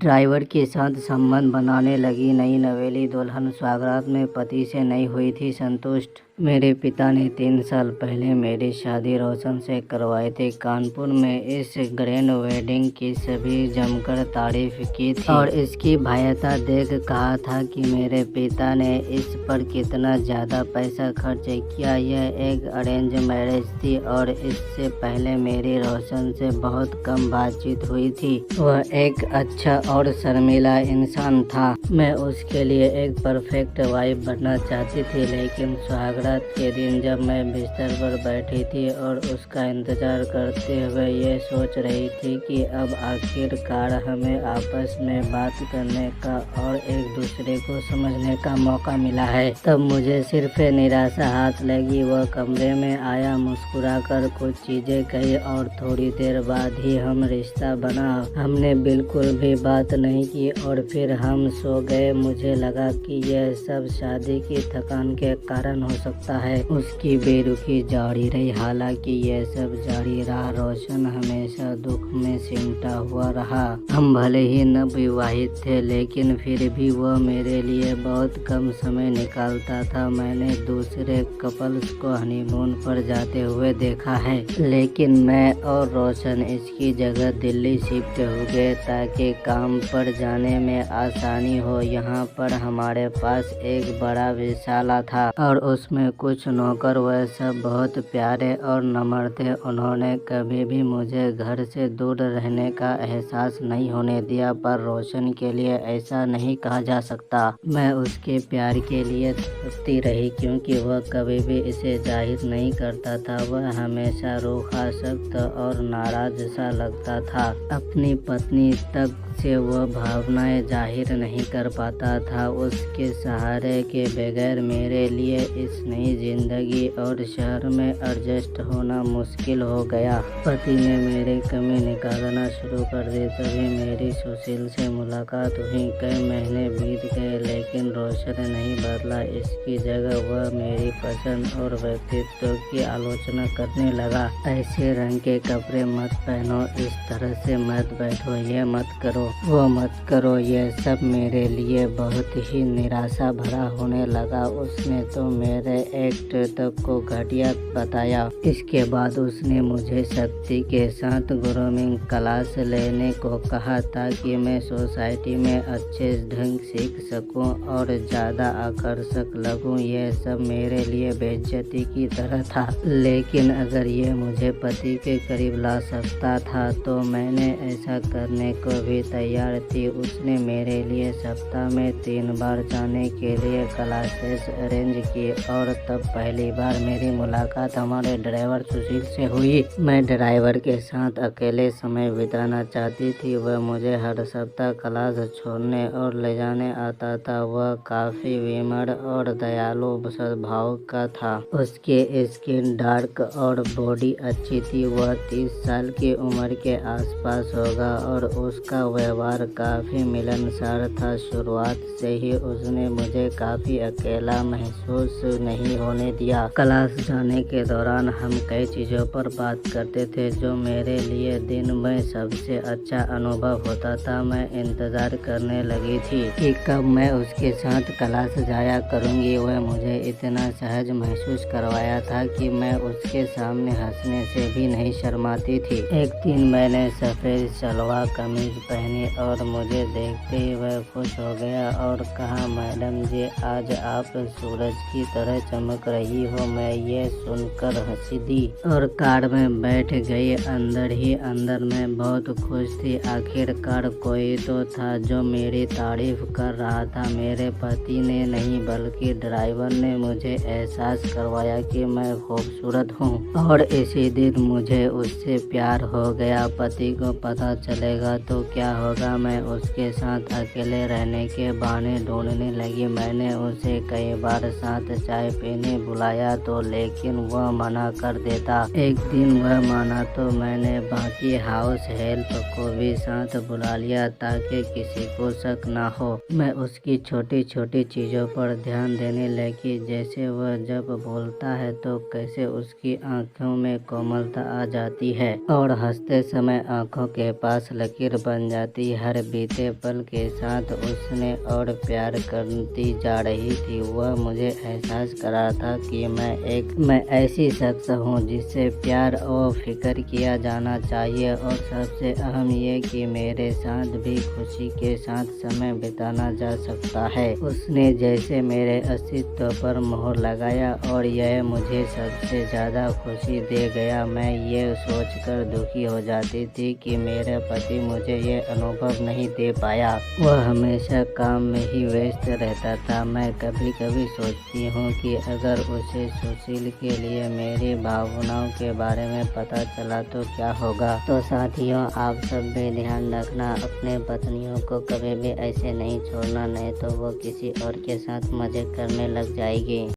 Driver के साथ संबंध बनाने लगी नई नवेली दुल्हन स्वागत में पति से नहीं हुई थी संतुष्ट। मेरे पिता ने 3 साल पहले मेरी शादी रोशन से करवाई थी। कानपुर में इस ग्रैंड वेडिंग की सभी जमकर तारीफ की थी और इसकी भव्यता देख कहा था कि मेरे पिता ने इस पर कितना ज़्यादा पैसा खर्च किया। यह एक अरेंज मैरिज थी और इससे पहले मेरी रोशन से बहुत कम बातचीत हुई थी। वह एक अच्छा और शर्मीला इंसान था। मैं उसके लिए एक परफेक्ट वाइफ बनना चाहती थी, लेकिन सुहागरात के दिन जब मैं बिस्तर पर बैठी थी और उसका इंतजार करते हुए ये सोच रही थी कि अब आखिरकार हमें आपस में बात करने का और एक दूसरे को समझने का मौका मिला है, तब मुझे सिर्फ निराशा हाथ लगी। वह कमरे में आया, मुस्कुराकर कुछ चीजें कही और थोड़ी देर बाद ही हम रिश्ता बना। हमने बिल्कुल भी बात नहीं की और फिर हम सो गए। मुझे लगा कि यह सब शादी की थकान के कारण हो सकता है। उसकी बेरुखी जारी रही। हालांकि यह सब जारी रहा, रोशन हमेशा दुख में सिमटा हुआ रहा। हम भले ही नवविवाहित थे, लेकिन फिर भी वह मेरे लिए बहुत कम समय निकालता था। मैंने दूसरे कपल्स को हनीमून पर जाते हुए देखा है, लेकिन मैं और रोशन इसकी जगह दिल्ली शिफ्ट हो गए ताकि काम पर जाने में आसानी हो। यहाँ पर हमारे पास एक बड़ा विशाला था और उसमें कुछ नौकर। वह सब बहुत प्यारे और नम्र थे। उन्होंने कभी भी मुझे घर से दूर रहने का एहसास नहीं होने दिया, पर रोशन के लिए ऐसा नहीं कहा जा सकता। मैं उसके प्यार के लिए तड़पती रही क्योंकि वह कभी भी इसे जाहिर नहीं करता था। वह हमेशा रूखा, सख्त और नाराज सा लगता था। अपनी पत्नी तक से वह भावनाएं जाहिर नहीं कर पाता था। उसके सहारे के बगैर मेरे लिए इस नई जिंदगी और शहर में एडजस्ट होना मुश्किल हो गया। पति ने मेरी कमी निकालना शुरू कर दी। तभी मेरी सुशील से मुलाकात हुई। कई महीने बीत गए, लेकिन रोशन नहीं बदला। इसकी जगह वह मेरी पसंद और व्यक्तित्व की आलोचना करने लगा। ऐसे रंग के कपड़े मत पहनो, इस तरह से मत बैठो, ये मत करो, वो मत करो। यह सब मेरे लिए बहुत ही निराशा भरा होने लगा। उसने तो मेरे एक्ट तक को घटिया बताया। इसके बाद उसने मुझे शक्ति के साथ ग्रूमिंग क्लास लेने को कहा ताकि मैं सोसाइटी में अच्छे ढंग सीख सकूं और ज़्यादा आकर्षक लगूं। यह सब मेरे लिए बेइज्जती की तरह था, लेकिन अगर ये मुझे पति के करीब ला सकता था तो मैंने ऐसा करने को भी तैयार थी। उसने मेरे लिए सप्ताह में 3 बार जाने के लिए क्लासेस अरेंज की और तब पहली बार मेरी मुलाकात हमारे ड्राइवर सुशील से हुई। मैं ड्राइवर के साथ अकेले समय बिताना चाहती थी। वह मुझे हर सप्ताह क्लास छोड़ने और ले जाने आता था। वह काफी विनम्र और दयालु स्वभाव का था। उसकी स्किन डार्क और बॉडी अच्छी थी। वह 30 साल की उम्र के आसपास होगा और उसका व्यवहार काफी मिलनसार था। शुरुआत से ही उसने मुझे काफी अकेला महसूस नहीं होने दिया। क्लास जाने के दौरान हम कई चीजों पर बात करते थे, जो मेरे लिए दिन में सबसे अच्छा अनुभव होता था। मैं इंतजार करने लगी थी कि कब मैं उसके साथ क्लास जाया करूंगी। वह मुझे इतना सहज महसूस करवाया था कि मैं उसके सामने हंसने से भी नहीं शर्माती थी। एक दिन मैंने सफेद सलवार कमीज पहनी और मुझे देखते ही वह खुश हो गया और कहा, मैडम जी, आज आप सूरज की तरह चमक रही हो। मैं ये सुनकर हंसी दी और कार में बैठ गई। अंदर ही अंदर मैं बहुत खुश थी। आखिरकार कोई तो था जो मेरी तारीफ कर रहा था। मेरे पति ने नहीं, बल्कि ड्राइवर ने मुझे एहसास करवाया कि मैं खूबसूरत हूँ और इसी दिन मुझे उससे प्यार हो गया। पति को पता चलेगा तो क्या होगा। मैं उसके साथ अकेले रहने के बहाने ढूंढने लगी। मैंने उसे कई बार साथ चाय पीने बुलाया तो, लेकिन वह मना कर देता। एक दिन वह माना तो मैंने बाकी हाउस हेल्प को भी साथ बुला लिया ताकि किसी को शक ना हो। मैं उसकी छोटी छोटी चीजों पर ध्यान देने लगी, जैसे वह जब बोलता है तो कैसे उसकी आंखों में कोमलता आ जाती है और हंसते समय आंखों के पास लकीर बन जाती पति हर बीते पल के साथ उसने और प्यार करती जा रही थी। वह मुझे एहसास करा था कि मैं ऐसी शख्स हूँ जिससे प्यार और फिक्र किया जाना चाहिए, और सबसे अहम ये कि मेरे साथ भी खुशी के साथ समय बिताना जा सकता है। उसने जैसे मेरे अस्तित्व पर मोहर लगाया और यह मुझे सबसे ज़्यादा खुशी दे गया। मैं ये सोचकर दुखी हो जाती थी कि मेरा पति मुझे ये अनुभव नहीं दे पाया। वह हमेशा काम में ही व्यस्त रहता था। मैं कभी कभी सोचती हूँ कि अगर उसे सुशील के लिए मेरी भावनाओं के बारे में पता चला तो क्या होगा। तो साथियों, आप सब भी ध्यान रखना, अपने पत्नियों को कभी भी ऐसे नहीं छोड़ना, नहीं तो वो किसी और के साथ मजे करने लग जाएगी।